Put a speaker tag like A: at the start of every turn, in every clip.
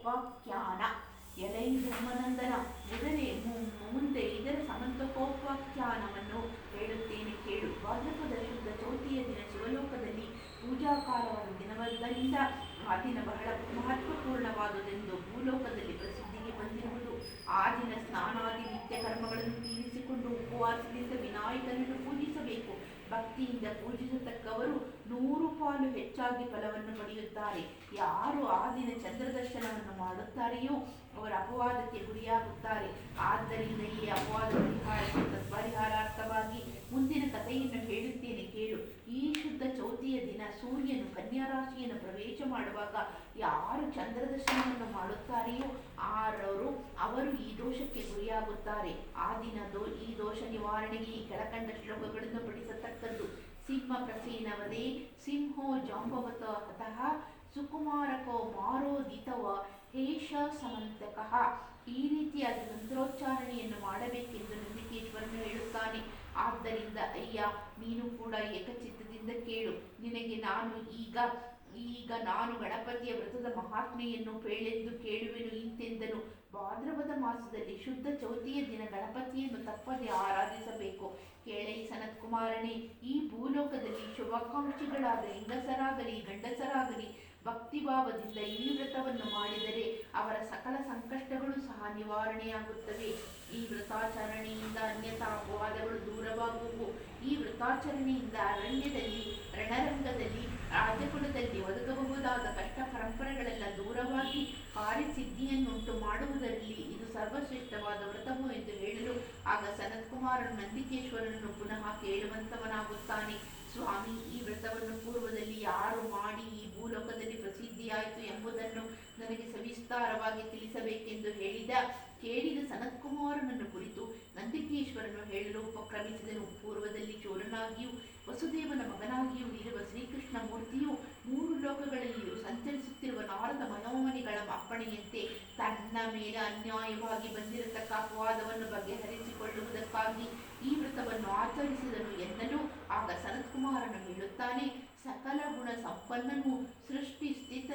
A: ಸಮಂತಕೋಪಾಖ್ಯಾನ. ಎಲೈ ಧರ್ಮನಂದನ, ಮುಂದೆ ಇದರ ಸಮಂತಕೋಪಾಖ್ಯಾನವನ್ನು ಹೇಳುತ್ತೇನೆ ಕೇಳು. ಭಾದ್ರಪದ ಶುದ್ಧ ಚೌತಿಯ ದಿನ ಶಿವಲೋಕದಲ್ಲಿ ಪೂಜಾ ಕಾಲವಾದ ದಿನವದ್ದರಿಂದ ಆ ದಿನ ಬಹಳ ಮಹತ್ವಪೂರ್ಣವಾದುದೆಂದು ಭೂಲೋಕದಲ್ಲಿ ಪ್ರಸಿದ್ಧಿಗೆ ಬಂದಿರುವುದು. ಆ ದಿನ ಸ್ನಾನಾದಿ ನಿತ್ಯ ಕರ್ಮಗಳನ್ನು ತೀರಿಸಿಕೊಂಡು ಉಪವಾಸದಿಂದ ವಿನಾಯಕನನ್ನು ಪೂಜಿಸಬೇಕು. ಭಕ್ತಿಯಿಂದ ಪೂಜಿಸತಕ್ಕವರು 100 ಪಾಲು ಹೆಚ್ಚಾಗಿ ಫಲವನ್ನು ಪಡೆಯುತ್ತಾರೆ. ಯಾರು ಆ ದಿನ ಚಂದ್ರ ದರ್ಶನವನ್ನು ಮಾಡುತ್ತಾರೆಯೋ ಅವರ ಅಪವಾದಕ್ಕೆ ಗುರಿಯಾಗುತ್ತಾರೆ. ಆದ್ದರಿಂದ ಈ ಅಪವಾದ ಪರಿಹಾರಾರ್ಥವಾಗಿ ಮುಂದಿನ ಕಥೆಯನ್ನು ಹೇಳುತ್ತೇನೆ ಕೇಳು. ಈ ಶುದ್ಧ ಚೌತಿಯ ದಿನ ಸೂರ್ಯನು ಕನ್ಯಾ ರಾಶಿಯನ್ನು ಪ್ರವೇಶ ಮಾಡುವಾಗ ಯಾರು ಚಂದ್ರ ದರ್ಶನವನ್ನು ಮಾಡುತ್ತಾರೆಯೋ ಅವರು ಈ ದೋಷಕ್ಕೆ ಗುರಿಯಾಗುತ್ತಾರೆ. ಆ ದಿನ ಈ ದೋಷ ನಿವಾರಣೆಗೆ ಈ ಕೆಳಕಂಡ ಶ್ಲೋಕಗಳನ್ನು ಪಠಿಸತಕ್ಕದ್ದು. ಸಿಂಹ ಪ್ರಸೇನವದೇ ಸಿಂಹೋ ಜಾಂಬವತ ಹತಃ ಸುಕುಮಾರಕೋ ಮಾರೋದಿತವ ಹೇಷ ಸಮಂತಕಃ. ಈ ರೀತಿಯಾಗಿ ಮಂತ್ರೋಚ್ಚಾರಣೆಯನ್ನು ಮಾಡಬೇಕೆಂದು ನಂದಿಕೇಶ್ವರನು ಹೇಳುತ್ತಾನೆ. ಆದ್ದರಿಂದ ಅಯ್ಯ, ನೀನು ಕೂಡ ಏಕಚಿತ್ತದಿಂದ ಕೇಳು. ನಿನಗೆ ನಾನು ಈಗ ನಾನು ಗಣಪತಿಯ ವ್ರತದ ಮಹಾತ್ಮೆಯನ್ನು ಪೇಳೆಂದು ಕೇಳುವೆನು ಇಂತೆಂದನು. ಭಾದ್ರಪದ ಮಾಸದಲ್ಲಿ ಶುದ್ಧ ಚೌತಿಯ ದಿನ ಗಣಪತಿಯನ್ನು ತಪ್ಪದೆ ಆರಾಧಿಸಬೇಕು. ಕೇಳೈ ಸನತ್ ಕುಮಾರನೇ, ಈ ಭೂಲೋಕದಲ್ಲಿ ಶುಭಾಕಾಂಕ್ಷಿಗಳಾದ ಹೆಂಗಸರಾಗಲಿ ಗಂಡಸರಾಗಲಿ ಭಕ್ತಿಭಾವದಿಂದ ಈ ವ್ರತವನ್ನು ಮಾಡಿದರೆ ಅವರ ಸಕಲ ಸಂಕಷ್ಟಗಳು ಸಹ ನಿವಾರಣೆಯಾಗುತ್ತವೆ. ಈ ವ್ರತಾಚರಣೆಯಿಂದ ಅನ್ಯಥಾ ಅಪವಾದಗಳು ದೂರವಾಗುವು. ಈ ವ್ರತಾಚರಣೆಯಿಂದ ಅರಣ್ಯದಲ್ಲಿ, ರಣರಂಗದಲ್ಲಿ, ರಾಜಕುಲದಲ್ಲಿ ಒದಗಬಹುದಾದ ಕಷ್ಟ ಪರಂಪರೆಗಳೆಲ್ಲ ದೂರವಾಗಿ ಕಾರ್ಯಸಿದ್ಧಿಯನ್ನುಂಟು ಮಾಡುವುದರಲ್ಲಿ ಇದು ಸರ್ವಶ್ರೇಷ್ಠವಾದ ವ್ರತವು ಎಂದು ಹೇಳಲು ಆಗ ಸನತ್ಕುಮಾರನು ನಂದಿಕೇಶ್ವರನನ್ನು ಪುನಃ ಕೇಳುವಂತವನಾಗುತ್ತಾನೆ. ಸ್ವಾಮಿ, ಈ ವ್ರತವನ್ನು ಪೂರ್ವದಲ್ಲಿ ಯಾರು ಮಾಡಿ ಈ ಭೂಲೋಕದಲ್ಲಿ ಪ್ರಸಿದ್ಧಿಯಾಯಿತು ಎಂಬುದನ್ನು ನನಗೆ ಸವಿಸ್ತಾರವಾಗಿ ತಿಳಿಸಬೇಕೆಂದು ಕೇಳಿದ ಸನತ್ಕುಮಾರನನ್ನು ಕುರಿತು ನಂದಿಕೇಶ್ವರನು ಹೇಳಲು ಉಪಕ್ರಮಿಸಿದನು. ಪೂರ್ವದಲ್ಲಿ ಚೋರನಾಗಿಯೂ ವಸುದೇವನ ಮಗನಾಗಿಯೂ ಇರುವ ಶ್ರೀಕೃಷ್ಣ ಮೂರ್ತಿಯು 3 ಲೋಕಗಳಲ್ಲಿಯೂ ಸಂಚರಿಸುತ್ತಿರುವ ನಾರದ ಮನೋಮನಿಗಳ ಅಪ್ಪಣೆಯಂತೆ ತನ್ನ ಮೇಲೆ ಅನ್ಯಾಯವಾಗಿ ಬಂದಿರತಕ್ಕ ಅಪವಾದವನ್ನು ಬಗೆಹರಿಸಿಕೊಳ್ಳುವುದಕ್ಕಾಗಿ ಈ ವ್ರತವನ್ನು ಆಚರಿಸಿದನು ಎನ್ನಲು ಆಗ ಸನತ್ಕುಮಾರನು ಹೇಳುತ್ತಾನೆ. ಸಕಲ ಗುಣ ಸಂಪನ್ನನು, ಸೃಷ್ಟಿ ಸ್ಥಿತ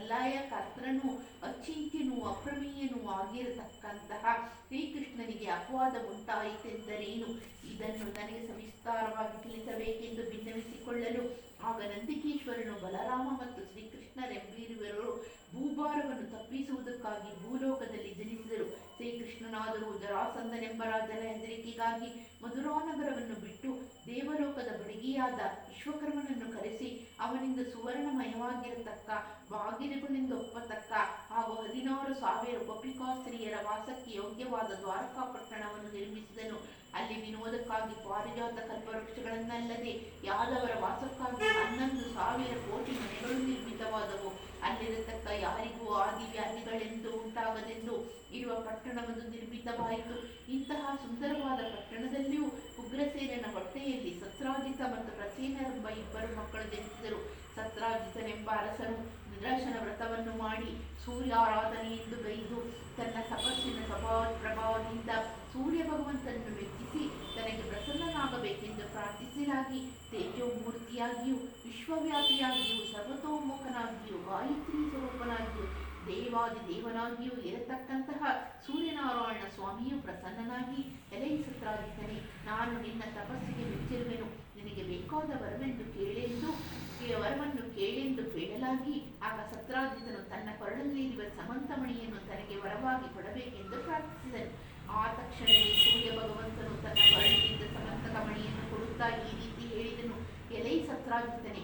A: ಲಯ ಕರ್ತನೂ ಅಚಿಂತ್ಯನೂ ಅಪ್ರಮೇಯನೂ ಆಗಿರತಕ್ಕಂತಹ ಶ್ರೀಕೃಷ್ಣನಿಗೆ ಅಪವಾದ ಉಂಟಾಯಿತೆಂದರೇನು? ಇದನ್ನು ನನಗೆ ಸವಿಸ್ತಾರವಾಗಿ ತಿಳಿಸಬೇಕೆಂದು ಭಿನ್ನವಿಸಿಕೊಳ್ಳಲು ಆಗ ನಂದಿಕೇಶ್ವರನು ಬಲರಾಮ ಮತ್ತು ಶ್ರೀಕೃಷ್ಣರೆಂಬಿರುವರು ಭೂಭಾರವನ್ನು ತಪ್ಪಿಸುವುದಕ್ಕಾಗಿ ಭೂಲೋಕದಲ್ಲಿ ಜನಿಸಿದರು. ಶ್ರೀಕೃಷ್ಣನಾದರೂ ಜರಾಸಂಧನೆಂಬ ರಾಜನ ಹೆದರಿಕೆಗಾಗಿ ಮಧುರಾನಗರವನ್ನು ಬಿಟ್ಟು ದೇವಲೋಕದ ಬಡಗಿಯಾದ ವಿಶ್ವಕರ್ಮನನ್ನು ಕರೆಸಿ ಅವನಿಂದ ಸುವರ್ಣಮಯವಾಗಿರತಕ್ಕ ಬಾಗಿಲುಗಳೆಂದೊಪ್ಪತಕ್ಕ ಹಾಗೂ 16,000 ಗೋಪಿಕಾಸ್ತ್ರೀಯರ ವಾಸಕ್ಕೆ ಯೋಗ್ಯವಾದ ದ್ವಾರಕಾಪಟ್ಟಣವನ್ನು ನಿರ್ಮಿಸಿದನು. ಅಲ್ಲಿ ವಿನೋದಕ್ಕಾಗಿ ಪಾರಿಜಾತ ಕಲ್ಪವೃಕ್ಷಗಳನ್ನಲ್ಲದೆ ಯಾದವರ ವಾಸಕ್ಕಾಗಿ 11,000 ಕೋಟಿ ಮನೆಗಳು ನಿರ್ಮಿತವಾದವು. ಅಲ್ಲಿರತಕ್ಕ ಯಾರಿಗೂ ಆದಿವ್ಯಾಧಿಗಳೆಂದು ಉಂಟಾಗದೆಂದು ಇರುವ ಪಟ್ಟಣವನ್ನು ನಿರ್ಮಿತವಾಯಿತು. ಇಂತಹ ಸುಂದರವಾದ ಪಟ್ಟಣದಲ್ಲಿಯೂ ಉಗ್ರಸೇನನ ಹೊಟ್ಟೆಯಲ್ಲಿ ಸತ್ರಾಜಿತ ಮತ್ತು ಪ್ರಸೇನರೆಂಬ 2 ಮಕ್ಕಳು ಜನಿಸಿದರು. ಸತ್ರಾಜಿತನೆಂಬ ಅರಸನು ನಿದರ್ಶನ ವ್ರತವನ್ನು ಮಾಡಿ ಸೂರ್ಯಾರಾಧನೆಯೆಂದು ಗೈದು ತನ್ನ ತಪಸ್ಸಿನ ಪ್ರಭಾವದಿಂದ ಸೂರ್ಯ ಭಗವಂತನನ್ನು ಮೆಚ್ಚಿಸಿ ತನಗೆ ಪ್ರಸನ್ನನಾಗಬೇಕೆಂದು ಪ್ರಾರ್ಥಿಸಲಾಗಿ ತೇಜೋಮೂರ್ತಿಯಾಗಿಯೂ ವಿಶ್ವವ್ಯಾಪಿಯಾಗಿಯೂ ಸರ್ವತೋಮುಖನಾಗಿಯೂ ಗಾಯತ್ರಿ ಸ್ವರೂಪನಾಗಿಯೂ ದೇವಾದಿದೇವನಾಗಿಯೂ ಇರತಕ್ಕಂತಹ ಸೂರ್ಯನಾರಾಯಣ ಸ್ವಾಮಿಯು ಪ್ರಸನ್ನನಾಗಿ, ಎಲೈ ಸತ್ರಾಜಿತನೇ, ನಾನು ನಿನ್ನ ತಪಸ್ಸಿಗೆ ಮೆಚ್ಚಿರುವೆನು. ನಿನಗೆ ಬೇಕಾದ ವರವನ್ನು ಕೇಳೆಂದು ಕೇಳಲಾಗಿ ಆಗ ಸತ್ರಾಜಿತನು ತನ್ನ ಕೊರಳಲ್ಲಿರುವ ಸಮಂತಮಣಿಯನ್ನು ತನಗೆ ವರವಾಗಿ ಕೊಡಬೇಕೆಂದು ಪ್ರಾರ್ಥಿಸಿದನು. ಆ ತಕ್ಷಣವೇ ಸೂರ್ಯ ಭಗವಂತನು ತನ್ನ ಕೊರಳಿನಿಂದ ಸಮಂತಕ ಮಣಿಯನ್ನು ಕೊಡುತ್ತಾ ಈ ರೀತಿ ಹೇಳಿದನು. ಎಲೈ ಸತ್ರಾಜಿತನೇ,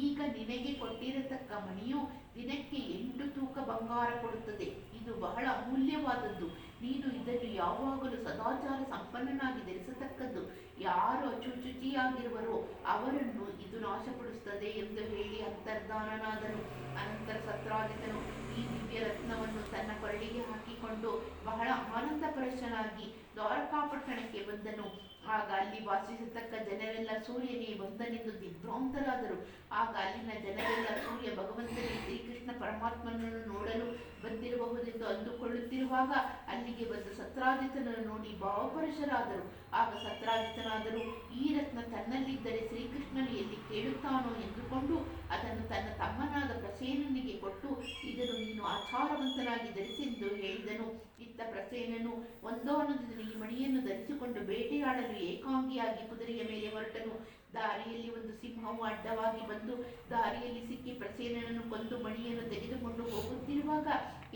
A: ಈಗ ನಿನಗೆ ಕೊಟ್ಟಿರತಕ್ಕ ಮಣಿಯು ದಿನಕ್ಕೆ 8 ತೂಕ ಬಂಗಾರ ಕೊಡುತ್ತದೆ. ಇದು ಬಹಳ ಅಮೂಲ್ಯವಾದದ್ದು. ನೀನು ಇದನ್ನು ಯಾವಾಗಲೂ ಸದಾಚಾರ ಸಂಪನ್ನನಾಗಿ ಧರಿಸತಕ್ಕದ್ದು. ಯಾರು ಅಚುಚಿಯಾಗಿರುವರೋ ಅವರನ್ನು ಇದು ನಾಶಪಡಿಸುತ್ತದೆ ಎಂದು ಹೇಳಿ ಅಂತರ್ಧಾನನಾದನು. ಅನಂತರ ಸತ್ರಾಜಿತನು ಈ ದಿವ್ಯ ರತ್ನವನ್ನು ತನ್ನ ಕೊರಳಿಗೆ ಹಾಕಿಕೊಂಡು ಬಹಳ ಆನಂದಪರಶನಾಗಿ ದ್ವಾರಕಾಪಟ್ಟಣಕ್ಕೆ ಬಂದನು. ಆಗ ಅಲ್ಲಿ ವಾಸಿಸತಕ್ಕ ಜನರೆಲ್ಲ ಸೂರ್ಯನೇ ಬಂದನೆಂದು ದಿಗ್ಭ್ರಾಂತರಾದರು. ಆಗ ಅಲ್ಲಿನ ಜನರೆಲ್ಲ ಸೂರ್ಯ ಭಗವಂತನೇ ಶ್ರೀಕೃಷ್ಣ ಪರಮಾತ್ಮನನ್ನು ನೋಡಲು ಬಂದಿರಬಹುದೆಂದು ಅಂದುಕೊಳ್ಳುತ್ತಿರುವಾಗ ಅಲ್ಲಿಗೆ ಬಂದ ಸತ್ರಾಜಿತನನ್ನು ನೋಡಿ ಭಾವಪರಶರಾದರು. ಆಗ ಸತ್ರಾಜಿತನಾದರೂ ಈ ರತ್ನ ತನ್ನಲ್ಲಿದ್ದರೆ ಶ್ರೀಕೃಷ್ಣನು ಎಲ್ಲಿ ಕೇಳುತ್ತಾನೋ ಎಂದುಕೊಂಡು ಅದನ್ನು ತನ್ನ ತಮ್ಮನಾದ ಪ್ರಸೇನನಿಗೆ ಕೊಟ್ಟು ಇದನ್ನು ನೀನು ಆಚಾರವಂತನಾಗಿ ಧರಿಸೆಂದು ಹೇಳಿದನು. ಇತ್ತ ಪ್ರಸೇನನು ಒಂದಾನೊಂದು ದಿನ ಈ ಮಣಿಯನ್ನು ಧರಿಸಿಕೊಂಡು ಬೇಟೆಯಾಡಲು ಏಕಾಂಗಿಯಾಗಿ ಕುದುರೆಯ ಮೇಲೆ ಹೊರಟನು. ದಾರಿಯಲ್ಲಿ ಒಂದು ಸಿಂಹವು ಅಡ್ಡವಾಗಿ ಬಂದು ದಾರಿಯಲ್ಲಿ ಸಿಕ್ಕಿ ಪ್ರಸೇನನನ್ನು ಕೊಂದು ಮಣಿಯನ್ನು ತೆಗೆದುಕೊಂಡು ಹೋಗುತ್ತಿರುವಾಗ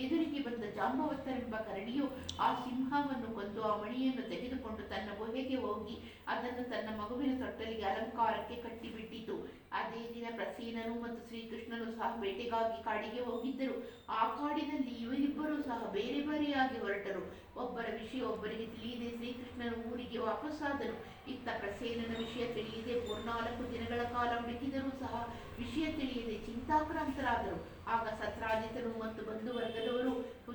A: ಎದುರಿಗೆ ಬಂದ ಜಾಂಬವತರೆಂಬ ಕರಡಿಯು ಆ ಸಿಂಹವನ್ನು ಕೊಂದು ಆ ಮಣಿಯನ್ನು ತೆಗೆದುಕೊಂಡು ತನ್ನ ಗುಹೆಗೆ ಹೋಗಿ ಅದನ್ನು ತನ್ನ ಮಗುವಿನ ತೊಟ್ಟಲಿಗೆ ಅಲಂಕಾರಕ್ಕೆ ಕಟ್ಟಿಬಿಟ್ಟಿತು. ಅದೇ ದಿನ ಪ್ರಸೇನನು ಮತ್ತು ಶ್ರೀಕೃಷ್ಣನು ಸಹ ಬೇಟೆಗಾಗಿ ಕಾಡಿಗೆ ಹೋಗಿದ್ದರು. ಆ ಕಾಡಿನಲ್ಲಿ ಇವರಿಬ್ಬರೂ ಸಹ ಬೇರೆ ಬೇರೆಯಾಗಿ ಹೊರಟರು. ಒಬ್ಬರ ವಿಷಯ ಒಬ್ಬರಿಗೆ ತಿಳಿಯದೆ ಶ್ರೀಕೃಷ್ಣನು ಊರಿಗೆ ವಾಪಸ್ಸಾದನು. ಇತ್ತ ಪ್ರಸೇನನ ವಿಷಯ ತಿಳಿಯದೆ 4 ದಿನಗಳ ಕಾಲ ಹುಡುಕಿದರೂ ಸಹ ವಿಷಯ ತಿಳಿಯದೆ ಚಿಂತಾಕ್ರಾಂತರಾದರು. ಆಗ ಸತ್ರಾಜಿತನು ಮತ್ತು ಬಂಧುವರ್ಗದವರು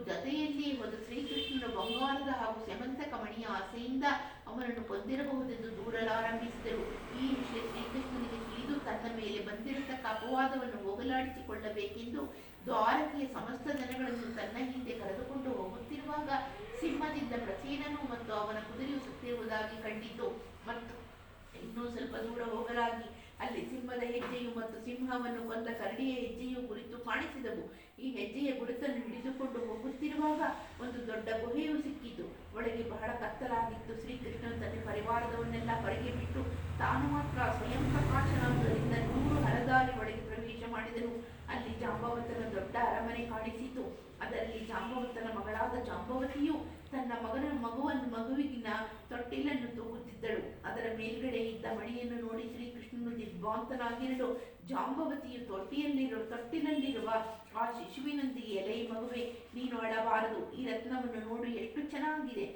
A: ಜೊತೆಯಲ್ಲಿಯೇ ಹೋದ ಶ್ರೀಕೃಷ್ಣನ ಬಂಗಾರದ ಹಾಗೂ ಸ್ಯಮಂತಕ ಮಣಿಯ ಆಸೆಯಿಂದ ಅವನನ್ನು ಕೊಂದಿರಬಹುದೆಂದು ದೂರಲಾರಂಭಿಸಿದರು. ಈ ವಿಷಯ ಶ್ರೀಕೃಷ್ಣನಿಗೆ ತಿಳಿದು ತನ್ನ ಮೇಲೆ ಬಂದಿರತಕ್ಕ ಅಪವಾದವನ್ನು ಹೋಗಲಾಡಿಸಿಕೊಳ್ಳಬೇಕೆಂದು ದ್ವಾರಕೆಯ ಸಮಸ್ತ ಜನಗಳನ್ನು ತನ್ನ ಹಿಂದೆ ಕರೆದುಕೊಂಡು ಹೋಗುತ್ತಿರುವಾಗ ಸಿಂಹದಿಂದ ಪ್ರಸೇನನು ಮತ್ತು ಅವನ ಕುದುರೆಯು ಸತ್ತಿರುವುದಾಗಿ ಕಂಡಿತು. ಮತ್ತು ಇನ್ನೂ ಸ್ವಲ್ಪ ದೂರ ಹೋಗಲಾಗಿ ಅಲ್ಲಿ ಸಿಂಹದ ಹೆಜ್ಜೆಯು ಮತ್ತು ಸಿಂಹವನ್ನು ಕೊಂದ ಕರಡಿಯ ಹೆಜ್ಜೆಯು ಕುರಿತು ಕಾಣಿಸಿದವು. ಈ ಹೆಜ್ಜೆಯ ಗುರುತನ್ನು ಹಿಡಿದುಕೊಂಡು ಹೋಗುತ್ತಿರುವಾಗ ಒಂದು ದೊಡ್ಡ ಗುಹೆಯು ಸಿಕ್ಕಿತು. ಒಳಗೆ ಬಹಳ ಕತ್ತಲಾಗಿತ್ತು. ಶ್ರೀಕೃಷ್ಣನು ತನ್ನ ಪರಿವಾರದವನ್ನೆಲ್ಲ ಹೊರಗೆ ಬಿಟ್ಟು ತಾನು ಮಾತ್ರ ಸ್ವಯಂ ಪ್ರಕಾಶನಾಗುವುದರಿಂದ 100 ಹರದಾರಿ ಒಳಗೆ ಪ್ರವೇಶ ಮಾಡಿದನು. ಅಲ್ಲಿ ಜಾಂಬವತನ ದೊಡ್ಡ ಅರಮನೆ ಕಾಣಿಸಿತು. ಅದರಲ್ಲಿ ಜಾಂಬವತನ ಮಗಳಾದ ಜಾಂಬವತಿಯು ತನ್ನ ಮಗುವಿನ ತೊಟ್ಟಿಲನ್ನು ತೂಗುತ್ತಿದ್ದಳು. ಅದರ ಮೇಲ್ಗಡೆ ಇದ್ದ ಮಣಿಯನ್ನು ನೋಡಿ ಶ್ರೀಕೃಷ್ಣನು ದಿಗ್ಭ್ರಾಂತನಾಗಿರಲು ಜಾಂಬವತಿಯು ತೊಟ್ಟಿಲಲ್ಲಿರುವ ಆ ಶಿಶುವಿನೊಂದಿಗೆ ಎಲೆ ಮಗುವೆ, ನೀನು ಅಳಬಾರದು. ಈ ರತ್ನವನ್ನು ನೋಡು, ಎಷ್ಟು ಚೆನ್ನಾಗಿದೆ.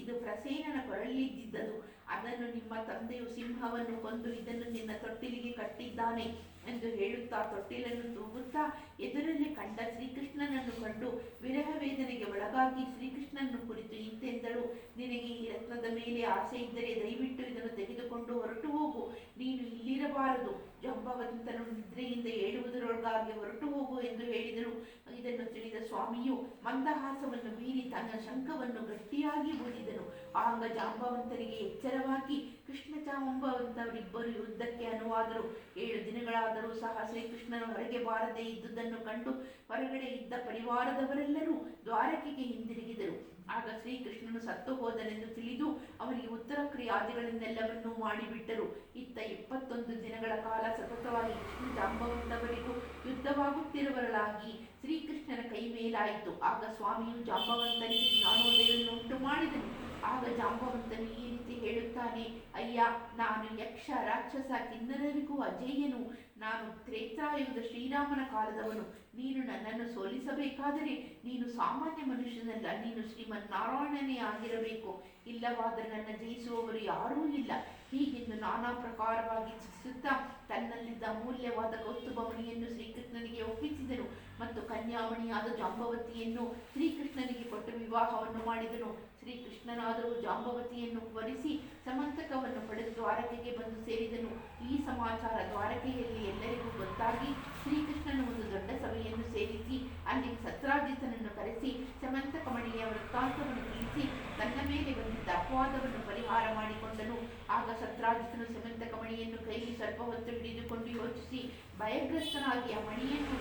A: ಇದು ಪ್ರಸೇನನ ಕೊರಳಿದ್ದಿದ್ದದು. ಅದನ್ನು ನಿಮ್ಮ ತಂದೆಯು ಸಿಂಹವನ್ನು ಕೊಂದು ಇದನ್ನು ನಿನ್ನ ತೊಟ್ಟಿಲಿಗೆ ಕಟ್ಟಿದ್ದಾನೆ ಎಂದು ಹೇಳುತ್ತಾ ತೊಟ್ಟಿಲನ್ನು ತೂಗುತ್ತಾ ಎದುರಲ್ಲಿ ಕಂಡ ಶ್ರೀಕೃಷ್ಣನನ್ನು ಕಂಡು ವಿರಹ ವೇದನೆಗೆ ಒಳಗಾಗಿ ಶ್ರೀಕೃಷ್ಣನನ್ನು ಕುರಿತು ಇಂತೆಂದಳು, ನಿನಗೆ ಈ ರತ್ನದ ಮೇಲೆ ಆಸೆ ಇದ್ದರೆ ದಯವಿಟ್ಟು ಇದನ್ನು ತೆಗೆದುಕೊಂಡು ಹೊರಟು ಹೋಗು. ನೀನು ಇಲ್ಲಿರಬಾರದು. ಜಾಂಬವಂತನು ನಿದ್ರೆಯಿಂದ ಏಳುವುದರೊಳಗಾಗಿ ಹೊರಟು ಹೋಗು ಎಂದು ಹೇಳಿದಳು. ಇದನ್ನು ತಿಳಿದ ಸ್ವಾಮಿಯು ಮಂದಹಾಸವನ್ನು ಮೀರಿ ತನ್ನ ಶಂಖವನ್ನು ಗಟ್ಟಿಯಾಗಿ ಊದಿದನು. ಆಗ ಜಾಂಬವಂತನಿಗೆ ಎಚ್ಚರವಾಗಿ ಕೃಷ್ಣ ಜಾಂಬವಂತವರಿಬ್ಬರು ಯುದ್ಧಕ್ಕೆ ಅನುವಾದರು. 7 ದಿನಗಳಾದರೂ ಸಹ ಶ್ರೀಕೃಷ್ಣನು ಹೊರಗೆ ಬಾರದೆ ಇದ್ದುದನ್ನು ಕಂಡು ಹೊರಗಡೆ ಇದ್ದ ಪರಿವಾರದವರೆಲ್ಲರೂ ದ್ವಾರಕೆಗೆ ಹಿಂದಿರುಗಿದರು. ಆಗ ಶ್ರೀಕೃಷ್ಣನು ಸತ್ತು ಹೋದನೆಂದು ತಿಳಿದು ಅವನಿಗೆ ಉತ್ತರ ಕ್ರಿಯಾದಿಗಳನ್ನೆಲ್ಲವನ್ನೂ ಮಾಡಿಬಿಟ್ಟರು. ಇತ್ತ 21 ದಿನಗಳ ಕಾಲ ಸತತವಾಗಿ ಕೃಷ್ಣ ಜಾಂಬವಂತವರಿಗೂ ಯುದ್ಧವಾಗುತ್ತಿರುವರಲಾಗಿ ಶ್ರೀಕೃಷ್ಣನ ಕೈ ಮೇಲಾಯಿತು. ಆಗ ಸ್ವಾಮಿಯು ಜಾಂಬವಂತನಿಗೆ ಜ್ಞಾನೋದಯವನ್ನು ಉಂಟು ಮಾಡಿದನು. ಆಗ ಜಾಂಬವಂತನು ಈ ರೀತಿ ಹೇಳುತ್ತಾನೆ, ಅಯ್ಯ, ನಾನು ಯಕ್ಷ, ರಾಕ್ಷಸ, ಕಿನ್ನರರಿಗೂ ಅಜೇಯನು. ನಾನು ತ್ರೇತಾಯುಗದ ಶ್ರೀರಾಮನ ಕಾಲದವನು. ನೀನು ನನ್ನನ್ನು ಸೋಲಿಸಬೇಕಾದರೆ ನೀನು ಸಾಮಾನ್ಯ ಮನುಷ್ಯನಲ್ಲ, ನೀನು ಶ್ರೀಮನ್ನಾರಾಯಣನೇ ಆಗಿರಬೇಕು. ಇಲ್ಲವಾದರೆ ನನ್ನ ಜಯಿಸುವವರು ಯಾರೂ ಇಲ್ಲ. ಹೀಗೆಂದು ನಾನಾ ಪ್ರಕಾರವಾಗಿ ಚಿಕಿತ್ಸುತ್ತಾ ತನ್ನಲ್ಲಿದ್ದ ಅಮೂಲ್ಯವಾದ ಕೌಸ್ತುಭಮಣಿಯನ್ನು ಶ್ರೀಕೃಷ್ಣನಿಗೆ ಒಪ್ಪಿಸಿದನು ಮತ್ತು ಕನ್ಯಾಮಣಿಯಾದ ಜಾಂಬವತಿಯನ್ನು ಶ್ರೀಕೃಷ್ಣನಿಗೆ ಕೊಟ್ಟು ವಿವಾಹವನ್ನು ಮಾಡಿದನು. ಶ್ರೀಕೃಷ್ಣನಾದರೂ ಜಾಂಬವತಿಯನ್ನು ವರಿಸಿ ಸಮಂತಕವನ್ನು ಪಡೆದು ದ್ವಾರಕೆಗೆ ಬಂದು ಸೇರಿದನು. ಈ ಸಮಾಚಾರ ದ್ವಾರಕೆಯಲ್ಲಿ ಎಲ್ಲರಿಗೂ ಗೊತ್ತಾಗಿ ಶ್ರೀಕೃಷ್ಣನು ಒಂದು ದೊಡ್ಡ ಸಭೆಯನ್ನು ಸೇರಿಸಿ ಅಲ್ಲಿಗೆ ಸತ್ರಾಜಿತನನ್ನು ಕರೆಸಿ ಸಮಂತಕ ಮಣಿಯ ವೃತ್ತಾಂತವನ್ನು ತಿಳಿಸಿ ತನ್ನ ಮೇಲೆ ಬಂದಿದ್ದ ಅಪವಾದವನ್ನು ಪರಿಹಾರ ಮಾಡಿಕೊಂಡನು. ಆಗ ಸತ್ರಾಜಿತನು ಸಮಂತಕ ಮಣಿಯನ್ನು ಕೈಲಿ ಸ್ವಲ್ಪ ಹೊತ್ತು ಹಿಡಿದುಕೊಂಡು ಯೋಚಿಸಿ ಭಯಗ್ರಸ್ತನಾಗಿ ಆ ಮಣಿಯನ್ನು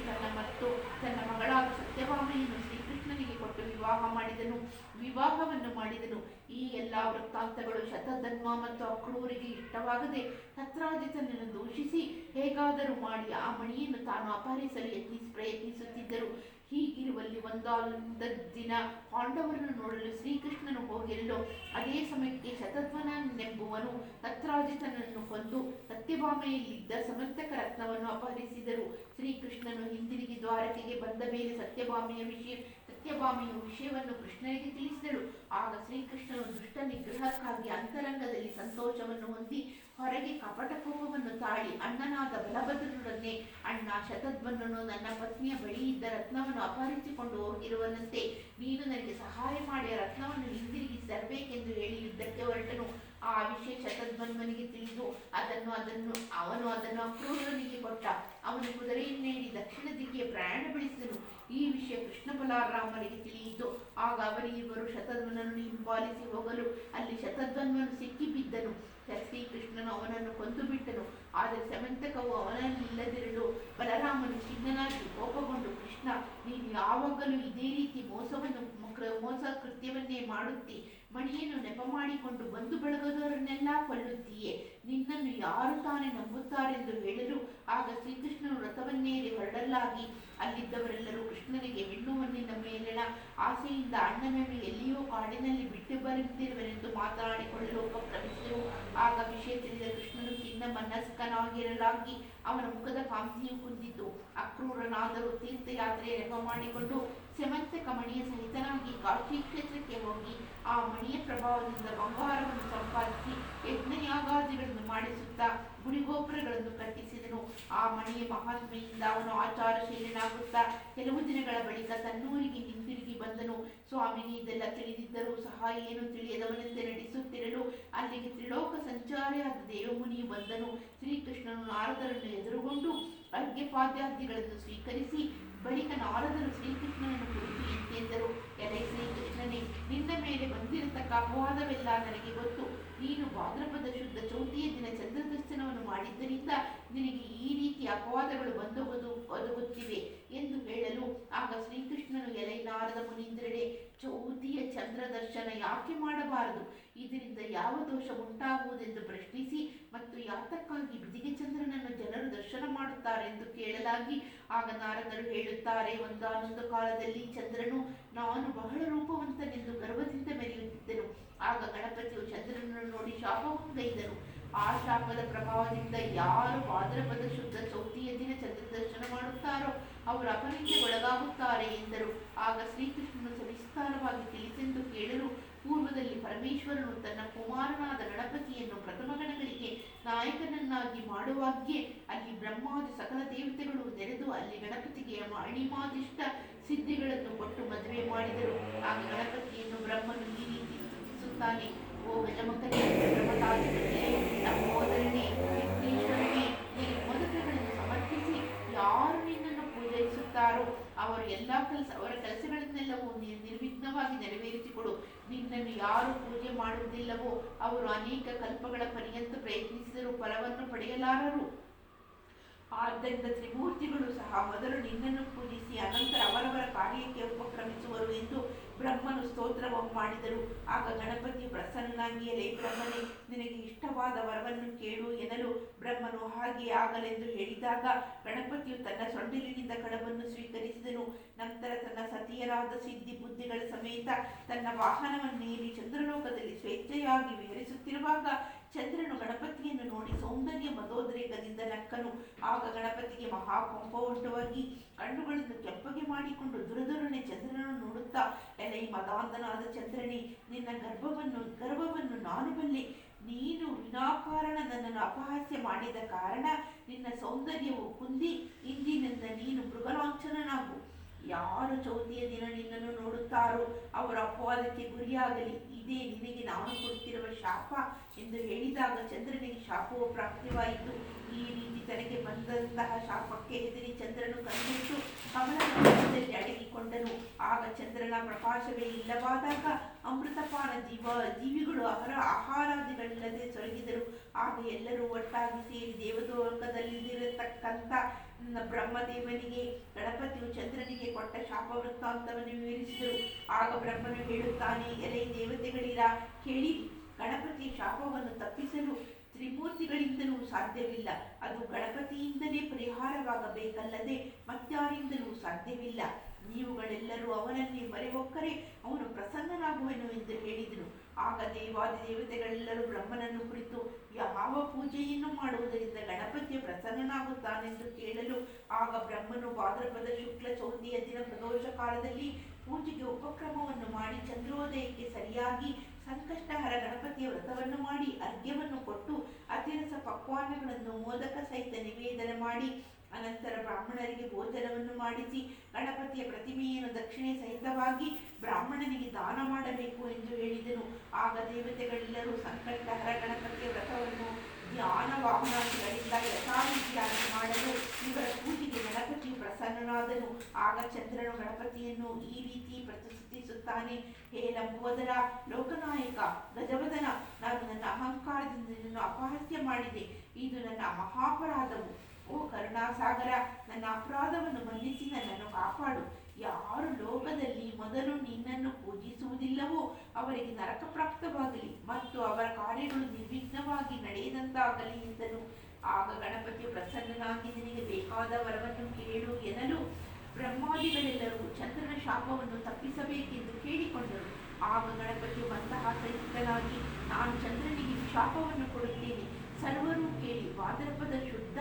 A: ತನ್ನ ಮಗಳಾದ ಸತ್ಯಭಾಮೆಯನ್ನು ಶ್ರೀಕೃಷ್ಣನಿಗೆ ಕೊಟ್ಟು ವಿವಾಹವನ್ನು ಮಾಡಿದನು. ಈ ಎಲ್ಲಾ ವೃತ್ತಾಂತಗಳು ಶತಧನ್ವ ಮತ್ತು ಅಕ್ರೂರಿಗೆ ಇಷ್ಟವಾಗದೆ ಸತ್ರಾಜಿತನನ್ನು ದೂಷಿಸಿ ಹೇಗಾದರೂ ಮಾಡಿ ಆ ಮಣಿಯನ್ನು ತಾನು ಅಪಹರಿಸಲು ಪ್ರಯತ್ನಿಸುತ್ತಿದ್ದರು. ಹೀಗಿರುವಲ್ಲಿ ಒಂದಾದ ದಿನ ಪಾಂಡವರನ್ನು ನೋಡಲು ಶ್ರೀಕೃಷ್ಣನು ಹೋಗಿರಲು ಅದೇ ಸಮಯಕ್ಕೆ ಶತಧ್ವನೆಂಬುವನು ಸತ್ರಾಜಿತನನ್ನು ಕೊಂದು ಸತ್ಯಭಾಮೆಯಲ್ಲಿದ್ದ ಸಮಂತಕ ರತ್ನವನ್ನು ಅಪಹರಿಸಿದರು. ಶ್ರೀಕೃಷ್ಣನು ಹಿಂದಿರುಗಿ ದ್ವಾರಕೆಗೆ ಬಂದ ಮೇಲೆ ಸತ್ಯಭಾಮೆಯ ವಿಷಯವನ್ನು ಕೃಷ್ಣನಿಗೆ ತಿಳಿಸಿದಳು. ಆಗ ಶ್ರೀಕೃಷ್ಣನು ದುಷ್ಟ ನಿಗ್ರಹಕ್ಕಾಗಿ ಅಂತರಂಗದಲ್ಲಿ ಸಂತೋಷವನ್ನು ಹೊಂದಿ ಹೊರಗೆ ಕಪಟ ಕೋಪವನ್ನು ತಾಳಿ ಅಣ್ಣನಾದ ಬಲಭದ್ರನೊಡನೆ, ಅಣ್ಣ ಶತಧ್ವನನು ನನ್ನ ಪತ್ನಿಯ ಬಳಿ ಇದ್ದ ರತ್ನವನ್ನು ಅಪಹರಿಸಿಕೊಂಡು ಹೋಗಿರುವನಂತೆ ನೀನು ನನಗೆ ಸಹಾಯ ಮಾಡಿ ಆ ರತ್ನವನ್ನು ಹಿಂದಿರುಗಿಸಿ ತರಬೇಕೆಂದು ಹೇಳಿ ಯುದ್ಧಕ್ಕೆ ಹೊರಟನು. ಆ ವಿಷಯ ಶತಧ್ವನ್ವನಿಗೆ ತಿಳಿದು ಅವನು ಅದನ್ನು ಅಕ್ರೂರನಿಗೆ ಕೊಟ್ಟ. ಅವನು ಕುದುರೆಯನ್ನೇರಿ ದಕ್ಷಿಣ ದಿಕ್ಕಿಗೆ ಪ್ರಯಾಣ ಬೆಳೆಸಿದನು. ಈ ವಿಷಯ ಕೃಷ್ಣ ಬಲರಾಮರಿಗೆ ತಿಳಿಯಿತು. ಆಗ ಅವರಿಬ್ಬರು ಶತಧ್ವನನ್ನು ಹಿಂಬಾಲಿಸಿ ಹೋಗಲು ಅಲ್ಲಿ ಶತಧ್ವನ್ವನು ಸಿಕ್ಕಿಬಿದ್ದನು. ಶ್ರೀಕೃಷ್ಣನು ಅವನನ್ನು ಕೊಂದು ಬಿಟ್ಟನು. ಆದರೆ ಸಮಂತಕವು ಅವನಲ್ಲಿಲ್ಲದಿರಲು ಬಲರಾಮನು ಖಿನ್ನನಾಗಿ ಕೋಪಗೊಂಡು, ಕೃಷ್ಣ, ನೀನು ಯಾವಾಗಲೂ ಇದೇ ರೀತಿ ಮೋಸ ಕೃತ್ಯವನ್ನೇ ಮಾಡುತ್ತಿ. ಮಣಿಯನ್ನು ನೆಪ ಮಾಡಿಕೊಂಡು ಬಂಧು ಬಳಗದವರನ್ನೆಲ್ಲ ಕೊಲ್ಲುತ್ತೀಯೇ. ನಿನ್ನನ್ನು ಯಾರು ತಾನೇ ನಂಬುತ್ತಾರೆಂದು ಹೇಳಲು ಆಗ ಶ್ರೀಕೃಷ್ಣನು ರಥವನ್ನೇರಿ ಹೊರಡಲಾಗಿ ಅಲ್ಲಿದ್ದವರೆಲ್ಲರೂ ಕೃಷ್ಣನಿಗೆ ಹೆಣ್ಣುವನ್ನಿನ ಮೇಲಿನ ಆಸೆಯಿಂದ ಅಣ್ಣನನ್ನು ಎಲ್ಲಿಯೋ ಕಾಡಿನಲ್ಲಿ ಬಿಟ್ಟು ಬರುತ್ತಿರುವನೆಂದು ಮಾತನಾಡಿಕೊಳ್ಳಲು ಉಪಕ್ರಮಿಸಿದರು. ಆಗ ವಿಷಯ ತಿಳಿದ ಕೃಷ್ಣನು ಖಿನ್ನ ಮನಸ್ಕನಾಗಿರಲಾಗಿ ಅವನ ಮುಖದ ಕಾಂತಿಯು ಕುಂದಿತು. ಅಕ್ರೂರನಾದರೂ ತೀರ್ಥಯಾತ್ರೆಯ ನೆಪ ಮಾಡಿಕೊಂಡು ಸಮಂತಕ ಮಣಿಯ ಸಹಿತನಾಗಿ ಕಾಶಿ ಕ್ಷೇತ್ರಕ್ಕೆ ಹೋಗಿ ಆ ಮಣಿಯ ಪ್ರಭಾವದಿಂದ ಬಂಗಾರವನ್ನು ಸಂಪಾದಿಸಿ ಯಜ್ಞಯಾಗಾದಿಗಳನ್ನು ಮಾಡಿಸುತ್ತಾ ಗುಡಿಗೋಪುರಗಳನ್ನು ಕಟ್ಟಿಸಿದನು. ಆ ಮಣಿಯ ಮಹಾತ್ಮೆಯಿಂದ ಅವನು ಆಚಾರಶೀಲನಾಗುತ್ತಾ ಕೆಲವು ದಿನಗಳ ಬಳಿಕ ತನ್ನೂರಿಗೆ ಹಿಂದಿರುಗಿ ಬಂದನು. ಸ್ವಾಮಿಗೆ ಇದೆಲ್ಲ ತಿಳಿದಿದ್ದರೂ ಸಹ ಏನು ತಿಳಿಯದವನಂತೆ ನಡೆಸುತ್ತಿರಲು ಅಲ್ಲಿಗೆ ತ್ರಿಲೋಕ ಸಂಚಾರಿಯಾದ ದೇವಮುನಿಯು ಬಂದನು. ಶ್ರೀಕೃಷ್ಣನು ನಾರದರನ್ನು ಎದುರುಗೊಂಡು ಅರ್ಘ್ಯಪಾದ್ಯಾದಿಗಳನ್ನು ಸ್ವೀಕರಿಸಿ ಬಳಿಕ ನಾರದರು ಶ್ರೀಕೃಷ್ಣನನ್ನು ಕುರಿತು ಎಂತೆಂದರು. ಎಲೆ ಶ್ರೀಕೃಷ್ಣನೇ, ನಿನ್ನ ಮೇಲೆ ಬಂದಿರತಕ್ಕ ಅಪವಾದವೆಲ್ಲ ನನಗೆ ಗೊತ್ತು. ನೀನು ಭಾದ್ರಪದ ಶುದ್ಧ ಚೌತಿಯ ದಿನ ಚಂದ್ರದರ್ಶನವನ್ನು ಮಾಡಿದ್ದರಿಂದ ನಿನಗೆ ಈ ರೀತಿಯ ಅಪವಾದಗಳು ಒದಗುತ್ತಿವೆ ಎಂದು ಹೇಳಲು ಆಗ ಶ್ರೀಕೃಷ್ಣನು, ಎಲೆ ನಾರದ ಮುನೀಂದ್ರರೇ, ಚೌತಿಯ ಚಂದ್ರದರ್ಶನ ಯಾಕೆ ಮಾಡಬಾರದು? ಇದರಿಂದ ಯಾವ ದೋಷ ಉಂಟಾಗುವುದೆಂದು ಪ್ರಶ್ನಿಸಿ ಮತ್ತು ಯಾತಕ್ಕಾಗಿ ಬಿದಿಗೆ ಚಂದ್ರನನ್ನು ಜನರು ದರ್ಶನ ಮಾಡುತ್ತಾರೆಂದು ಕೇಳಲಾಗಿ ಆಗ ನಾರದರು ಹೇಳುತ್ತಾರೆ, ಒಂದಾನೊಂದು ಕಾಲದಲ್ಲಿ ಚಂದ್ರನು ನಾನು ಬಹಳ ರೂಪವಂತನೆಂದು ಗರ್ವದಿಂದ ಮೆರೆಯುತ್ತಿದ್ದನು. ಆಗ ಗಣಪತಿಯು ಚಂದ್ರನನ್ನು ನೋಡಿ ಶಾಪವೊಂದೈದನು. ಆ ಶಾಪದ ಪ್ರಭಾವದಿಂದ ಯಾರು ಭಾದ್ರಪದ ಶುದ್ಧ ಚೌತಿಯ ದಿನ ಚಂದ್ರದರ್ಶನ ಮಾಡುತ್ತಾರೋ ಅವರು ಅಪನಿಂದೆಗೊಳಗಾಗುತ್ತಾರೆ ಎಂದರು. ಆಗ ಶ್ರೀಕೃಷ್ಣನು ಸವಿಸ್ತಾರವಾಗಿ ತಿಳಿಸೆಂದು ಕೇಳಲು ಪೂರ್ವದಲ್ಲಿ ಪರಮೇಶ್ವರನು ತನ್ನ ಕುಮಾರನಾದ ಗಣಪತಿಯನ್ನು ಪ್ರಥಮ ಗಣಗಳಿಗೆ ನಾಯಕನನ್ನಾಗಿ ಮಾಡುವಾಗ್ಯೇ ಅಲ್ಲಿ ಬ್ರಹ್ಮಾದಿ ಸಕಲ ದೇವತೆಗಳು ನೆರೆದು ಅಲ್ಲಿ ಗಣಪತಿಗೆ ಅಣಿಮಾದಿಷ್ಟ ಸಿದ್ಧಿಗಳನ್ನು ಕೊಟ್ಟು ಮದುವೆ ಮಾಡಿದರು. ಆಗ ಗಣಪತಿಯನ್ನು ಬ್ರಹ್ಮನು ಈ ರೀತಿ ಸ್ತುತಿಸುತ್ತಾನೆ. ಓ ಗಜಮುಖನೇ, ಬ್ರಹ್ಮತಾಧಿಪತಿಯೇ, ಲಂಬೋದರನೇ, ವಿಘ್ನೇಶ್ವರನೇ, ಈ ಮೋದಕಗಳನ್ನು ಸಮರ್ಪಿಸಿ ಯಾರು ನಿನ್ನನ್ನು ಪೂಜಯಿಸುತ್ತಾರೋ ಅವರ ಕೆಲಸಗಳನ್ನೆಲ್ಲವೂ ನಿರ್ವಿಘ್ನವಾಗಿ ನೆರವೇರಿಸಿಕೊಡು. ನಿನ್ನನ್ನು ಯಾರು ಪೂಜೆ ಮಾಡುವುದಿಲ್ಲವೋ ಅವರು ಅನೇಕ ಕಲ್ಪಗಳ ಪರ್ಯಂತ ಪ್ರಯತ್ನಿಸಿದರೂ ಫಲವನ್ನು ಪಡೆಯಲಾರರು. ಆದ್ದರಿಂದ ತ್ರಿಮೂರ್ತಿಗಳು ಸಹ ಮೊದಲು ನಿನ್ನನ್ನು ಪೂಜಿಸಿ ಅನಂತರ ಅವರವರ ಕಾರ್ಯಕ್ಕೆ ಉಪಕ್ರಮಿಸುವರು ಎಂದು ಬ್ರಹ್ಮನು ಸ್ತೋತ್ರವನ್ನು ಮಾಡಿದರು. ಆಗ ಗಣಪತಿಯು ಪ್ರಸನ್ನನಾಗಿ, ಎಲೆ ಬ್ರಹ್ಮನೇ, ನಿನಗೆ ಇಷ್ಟವಾದ ವರವನ್ನು ಕೇಳು ಎನ್ನಲು ಬ್ರಹ್ಮನು ಹಾಗೆ ಆಗಲೆಂದು ಹೇಳಿದಾಗ ಗಣಪತಿಯು ತನ್ನ ಸೊಂಡಿಲಿನಿಂದ ಕಡವನ್ನು ಸ್ವೀಕರಿಸಿದನು. ನಂತರ ತನ್ನ ಸತಿಯರಾದ ಸಿದ್ಧಿ ಬುದ್ಧಿಗಳ ಸಮೇತ ತನ್ನ ವಾಹನವನ್ನೇರಿ ಚಂದ್ರಲೋಕದಲ್ಲಿ ಸ್ವೇಚ್ಛೆಯಾಗಿ ವಿಹರಿಸುತ್ತಿರುವಾಗ ಚಂದ್ರನು ಗಣಪತಿಯನ್ನು ನೋಡಿ ಸೌಂದರ್ಯ ಮದೋದ್ರೇಕದಿಂದ ನಕ್ಕನು. ಆಗ ಗಣಪತಿಗೆ ಮಹಾಕೋಪ ಉಂಟುವಾಗಿ ಕಣ್ಣುಗಳನ್ನು ಕೆಂಪಗೆ ಮಾಡಿಕೊಂಡು ದುರದುರನೆ ಚಂದ್ರನನ್ನು ನೋಡುತ್ತಾ, ಎಲೆ ಮದಾಂಧನಾದ ಚಂದ್ರನೇ, ನಿನ್ನ ಗರ್ವವನ್ನು ನಾನು ಬಲ್ಲೆ. ನೀನು ವಿನಾಕಾರಣ ನನ್ನನ್ನು ಅಪಹಾಸ್ಯ ಮಾಡಿದ ಕಾರಣ ನಿನ್ನ ಸೌಂದರ್ಯವು ಕುಂದಿ ಇಂದಿನಿಂದ ನೀನು ಮೃಗಲಾಂಛನನಾಗು. ಯಾರು ಚೌತಿಯ ದಿನ ನಿನ್ನನ್ನು ನೋಡುತ್ತಾರೋ ಅವರ ಅಪವಾದಕ್ಕೆ ಗುರಿಯಾಗಲಿ. ಇದೇ ನಿನಗೆ ನಾನು ಕೊಡುತ್ತಿರುವ ಶಾಪ ಎಂದು ಹೇಳಿದಾಗ ಚಂದ್ರನಿಗೆ ಶಾಪವು ಪ್ರಾಪ್ತಿವಾಯಿತು. ಈ ರೀತಿ ತನಗೆ ಬಂದಂತಹ ಶಾಪಕ್ಕೆ ಹೆದರಿ ಚಂದ್ರನು ಕಣ್ಣಿಟ್ಟು ಕಮಲದಲ್ಲಿ ಅಡಗಿಕೊಂಡನು. ಆಗ ಚಂದ್ರನ ಪ್ರಕಾಶವೇ ಇಲ್ಲವಾದಾಗ ಅಮೃತಪಾನ ಜೀವಿಗಳು ಅವರ ಆಹಾರಾದಿಗಳಿಲ್ಲದೆ ಸೊರಗಿದರು. ಆಗ ಎಲ್ಲರೂ ಒಟ್ಟಾಗಿ ಸೇರಿ ದೇವಲೋಕದಲ್ಲಿರತಕ್ಕಂಥ ಬ್ರಹ್ಮದೇವನಿಗೆ ಗಣಪತಿಯು ಚಂದ್ರನಿಗೆ ಕೊಟ್ಟ ಶಾಪ ವೃತ್ತಾಂತವನ್ನು ವಿವರಿಸಿದರು. ಆಗ ಬ್ರಹ್ಮನು ಹೇಳುತ್ತಾನೆ, ಎಲೆ ದೇವತೆಗಳಿರ ಕೇಳಿ, ಗಣಪತಿಯ ಶಾಪವನ್ನು ತಪ್ಪಿಸಲು ತ್ರಿಮೂರ್ತಿಗಳಿಂದಲೂ ಸಾಧ್ಯವಿಲ್ಲ. ಅದು ಗಣಪತಿಯಿಂದಲೇ ಪರಿಹಾರವಾಗಬೇಕಲ್ಲದೆ ಮತ್ಯಾರಿಂದಲೂ ಸಾಧ್ಯವಿಲ್ಲ. ನೀವುಗಳೆಲ್ಲರೂ ಅವನನ್ನೇ ಮೊರೆ ಹೊಕ್ಕರೆ ಅವನು ಪ್ರಸನ್ನನಾಗುವನು ಎಂದು ಹೇಳಿದನು. ಆಗ ದೇವಾದಿ ದೇವತೆಗಳೆಲ್ಲರೂ ಬ್ರಹ್ಮನನ್ನು ಕುರಿತು ಯಾವ ಪೂಜೆಯನ್ನು ಮಾಡುವುದರಿಂದ ಗಣಪತಿಯು ಪ್ರಸನ್ನನಾಗುತ್ತಾನೆಂದು ಕೇಳಲು ಆಗ ಬ್ರಹ್ಮನು ಭಾದ್ರಪದ ಶುಕ್ಲ ಚೌತಿಯ ದಿನ ಪ್ರದೋಷ ಕಾಲದಲ್ಲಿ ಪೂಜೆಗೆ ಉಪಕ್ರಮವನ್ನು ಮಾಡಿ ಚಂದ್ರೋದಯಕ್ಕೆ ಸರಿಯಾಗಿ ಸಂಕಷ್ಟಹರ ಗಣಪತಿಯ ವ್ರತವನ್ನು ಮಾಡಿ ಅರ್ಘ್ಯವನ್ನು ಕೊಟ್ಟು ಅತಿರಸ ಪಕ್ವಾನಗಳನ್ನು ಮೋದಕ ಸಹಿತ ನಿವೇದನೆ ಮಾಡಿ ಅನಂತರ ಬ್ರಾಹ್ಮಣರಿಗೆ ಭೋಜನವನ್ನು ಮಾಡಿಸಿ ಗಣಪತಿಯ ಪ್ರತಿಮೆಯನ್ನು ದಕ್ಷಿಣೆ ಸಹಿತವಾಗಿ ಬ್ರಾಹ್ಮಣನಿಗೆ ದಾನ ಮಾಡಬೇಕು ಎಂದು ಹೇಳಿದನು. ಆಗ ದೇವತೆಗಳೆಲ್ಲರೂ ಸಂಕಷ್ಟಹರ ಗಣಪತಿಯ ವ್ರತವನ್ನು ಧ್ಯಾನ ವಾಹನಗಳಿಂದ ಯಥಾರೀತಿಯಾಗಿ ಮಾಡಲು ಇವರ ಪೂಜೆಗೆ ಗಣಪತಿಯು ಪ್ರಸನ್ನನಾದನು. ಆಗ ಚಂದ್ರನು ಗಣಪತಿಯನ್ನು ಈ ರೀತಿ ಪ್ರಸ್ತುತಿಸುತ್ತಾನೆ: ಹೇ ಲಂಬೋದರ, ಲೋಕನಾಯಕ, ಗಜವದನ, ನಾನು ನನ್ನ ಅಹಂಕಾರದಿಂದ ನಿನ್ನನ್ನು ಅಪಹಾಸ್ಯ ಮಾಡಿದೆ. ಇದು ನನ್ನ ಮಹಾಪರಾಧವು. ಓ ಕರುಣಾಸಾಗರ, ನನ್ನ ಅಪರಾಧವನ್ನು ಮನ್ನಿಸಿ ನನ್ನನ್ನು ಕಾಪಾಡು. ಯಾರು ಲೋಕದಲ್ಲಿ ಮೊದಲು ನಿನ್ನನ್ನು ಪೂಜಿಸುವುದಿಲ್ಲವೋ ಅವರಿಗೆ ನರಕ ಪ್ರಾಪ್ತವಾಗಲಿ ಮತ್ತು ಅವರ ಕಾರ್ಯಗಳು ನಿರ್ವಿಘ್ನವಾಗಿ ನಡೆಯದಂತಾಗಲಿ ಎಂದನು. ಆಗ ಗಣಪತಿಯು ಪ್ರಸನ್ನನಾಗಿ ನಿನಗೆ ಬೇಕಾದ ವರವನ್ನು ಕೇಳು ಎನ್ನಲು ಬ್ರಹ್ಮಾದಿಗಳೆಲ್ಲರೂ ಚಂದ್ರನ ಶಾಪವನ್ನು ತಪ್ಪಿಸಬೇಕೆಂದು ಕೇಳಿಕೊಂಡರು. ಆಗ ಗಣಪತಿಯು ಮಂದಹಾಸಯುಕ್ತನಾಗಿ, ನಾನು ಚಂದ್ರನಿಗೆ ಶಾಪವನ್ನು ಕೊಡುತ್ತೇನೆ. ಸರ್ವರೂ ಕೇಳಿ. ಭಾದ್ರಪದ ಶುದ್ಧ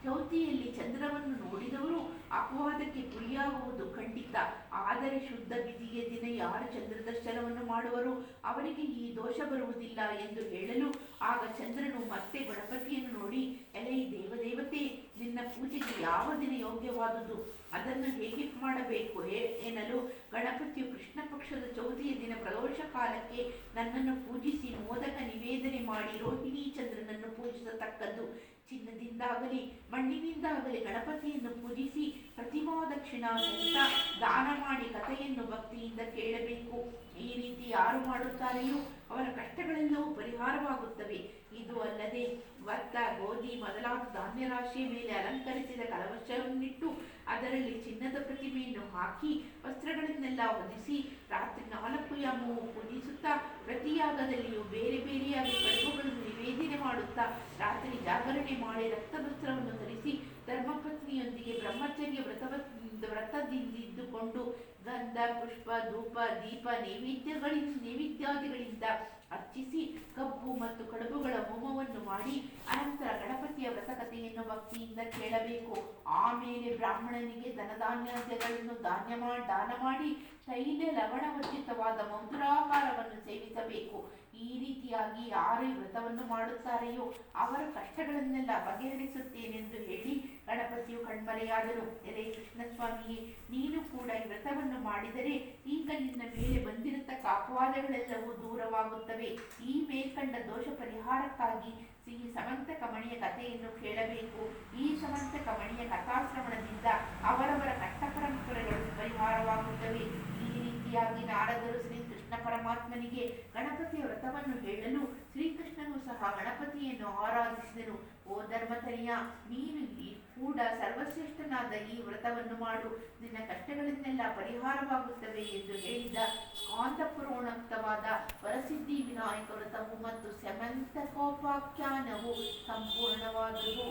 A: ಚೌತಿಯಲ್ಲಿ ಚಂದ್ರವನ್ನು ನೋಡಿದವರು ಅಪವಾದಕ್ಕೆ ಗುರಿಯಾಗುವುದು ಖಂಡಿತ. ಆದರೆ ಶುದ್ಧ ಬಿದಿಯ ದಿನ ಯಾರು ಚಂದ್ರ ದರ್ಶನವನ್ನು ಮಾಡುವರೋ ಅವರಿಗೆ ಈ ದೋಷ ಬರುವುದಿಲ್ಲ ಎಂದು ಹೇಳಲು, ಆಗ ಚಂದ್ರನು ಮತ್ತೆ ಗಣಪತಿಯನ್ನು ನೋಡಿ, ಎಲೈ ದೇವದೇವತೆ, ನಿನ್ನ ಪೂಜೆಗೆ ಯಾವ ದಿನ ಯೋಗ್ಯವಾದುದು, ಅದನ್ನು ಹೇಗೆ ಮಾಡಬೇಕು ಎನ್ನಲು ಗಣಪತಿಯು ಕೃಷ್ಣ ಪಕ್ಷದ ಚೌತಿಯ ದಿನ ಪ್ರದೋಷ ಕಾಲಕ್ಕೆ ನನ್ನನ್ನು ಪೂಜಿಸಿ ಮೋದಕ ನಿವೇದನೆ ಮಾಡಿ ರೋಹಿಣಿ ಚಂದ್ರನನ್ನು ಪೂಜಿಸತಕ್ಕದ್ದು. ಚಿನ್ನದಿಂದಾಗಲಿ ಮಣ್ಣಿನಿಂದಾಗಲಿ ಗಣಪತಿಯನ್ನು ಪೂಜಿಸಿ ಪ್ರತಿಮಾ ದಕ್ಷಿಣ ಸಹಿತ ದಾನ ಮಾಡಿ ಕಥೆಯನ್ನು ಭಕ್ತಿಯಿಂದ ಕೇಳಬೇಕು. ಈ ರೀತಿ ಯಾರು ಮಾಡುತ್ತಾರೆಯೋ ಅವರ ಕಷ್ಟಗಳೆಲ್ಲವೂ ಪರಿಹಾರವಾಗುತ್ತವೆ. ಇದು ಅಲ್ಲದೆ ಭತ್ತ, ಗೋಧಿ ಮೊದಲಾದ ಧಾನ್ಯ ರಾಶಿಯ ಮೇಲೆ ಅಲಂಕರಿಸಿದ ಕಲವಶವನ್ನಿಟ್ಟು ಅದರಲ್ಲಿ ಚಿನ್ನದ ಪ್ರತಿಮೆಯನ್ನು ಹಾಕಿ ವಸ್ತ್ರಗಳನ್ನೆಲ್ಲ ಹೊದಿಸಿ ರಾತ್ರಿ 4 ಯಾಮವು ಪೂಜಿಸುತ್ತಾ ಪ್ರತಿಯಾಗದಲ್ಲಿಯೂ ಬೇರೆ ಬೇರೆಯಾಗಿ ಕಡುಬುಗಳನ್ನು ನಿವೇದನೆ ಮಾಡುತ್ತಾ ರಾತ್ರಿ ಜಾಗರಣೆ ಮಾಡಿ ರಕ್ತವಸ್ತ್ರವನ್ನು ಧರಿಸಿ ಧರ್ಮಪತ್ನಿಯೊಂದಿಗೆ ಬ್ರಹ್ಮಚರ್ಯ ವ್ರತದಿಂದಿದ್ದುಕೊಂಡು ಗಂಧ, ಪುಷ್ಪ, ಧೂಪ, ದೀಪ ನೈವೇದ್ಯಾದಿಗಳಿಂದ ಅರ್ಚಿಸಿ ಕಬ್ಬು ಮತ್ತು ಕಡುಬುಗಳ ಹೋಮವನ್ನು ಮಾಡಿ ಅನಂತರ ಗಣಪತಿಯ ವ್ರತಕಥೆಯನ್ನು ಭಕ್ತಿಯಿಂದ ಕೇಳಬೇಕು. ಆಮೇಲೆ ಬ್ರಾಹ್ಮಣನಿಗೆ ಧನಧಾನ್ಯಾದಿಗಳನ್ನು ದಾನ ಮಾಡಿ ತೈಲ ಲವಣವರ್ಜಿತವಾದ ಮಧುರಾಹಾರವನ್ನು ಸೇವಿಸಬೇಕು. ಈ ರೀತಿಯಾಗಿ ಯಾರು ವ್ರತವನ್ನು ಮಾಡುತ್ತಾರೆಯೋ ಅವರ ಕಷ್ಟಗಳನ್ನೆಲ್ಲ ಬಗೆಹರಿಸುತ್ತೇನೆಂದು ಹೇಳಿ ಗಣಪತಿಯು ಕಣ್ಮರೆಯಾದನು. ಎಲೆ ಕೃಷ್ಣಸ್ವಾಮಿಯೇ, ನೀನು ಕೂಡ ಈ ವ್ರತವನ್ನು ಮಾಡಿದರೆ ಈಗ ನಿನ್ನ ಮೇಲೆ ಬಂದಿರತಕ್ಕ ಅಪವಾದಗಳೆಲ್ಲವೂ ದೂರವಾಗುತ್ತವೆ. ಈ ಮೇಲ್ಕಂಡ ದೋಷ ಪರಿಹಾರಕ್ಕಾಗಿ ಈ ಸಮಂತಕ ಮಣಿಯ ಕಥೆಯನ್ನು ಕೇಳಬೇಕು. ಈ ಸಮಂತಕ ಮಣಿಯ ಕಥಾಶ್ರವಣದಿಂದ ಅವರವರ ಕಷ್ಟ ಪರಂಪರೆಗಳು ಪರಿಹಾರವಾಗುತ್ತವೆ. ಈ ರೀತಿಯಾಗಿ ನಾರದರು ಶ್ರೀಕೃಷ್ಣ ಪರಮಾತ್ಮನಿಗೆ ಗಣಪತಿಯ ವ್ರತವನ್ನು ಹೇಳಲು ಶ್ರೀಕೃಷ್ಣನು ಸಹ ಗಣಪತಿಯನ್ನು ಆರಾಧಿಸಿದನು. ಓ ಧರ್ಮತನಿಯ, ನೀನು ಕೂಡ ಸರ್ವಶ್ರೇಷ್ಠನಾದ ಈ ವ್ರತವನ್ನು ಮಾಡು, ನಿನ್ನ ಕಷ್ಟಗಳನ್ನೆಲ್ಲ ಪರಿಹಾರವಾಗುತ್ತವೆ ಎಂದು ಹೇಳಿದ ಸ್ಕಾಂದ ಪುರಾಣೋಕ್ತವಾದ ವರಸಿದ್ಧಿ ವಿನಾಯಕ ವ್ರತವು ಮತ್ತು ಸಮಂತಕೋಪಾಖ್ಯಾನವು ಸಂಪೂರ್ಣವಾದುದು.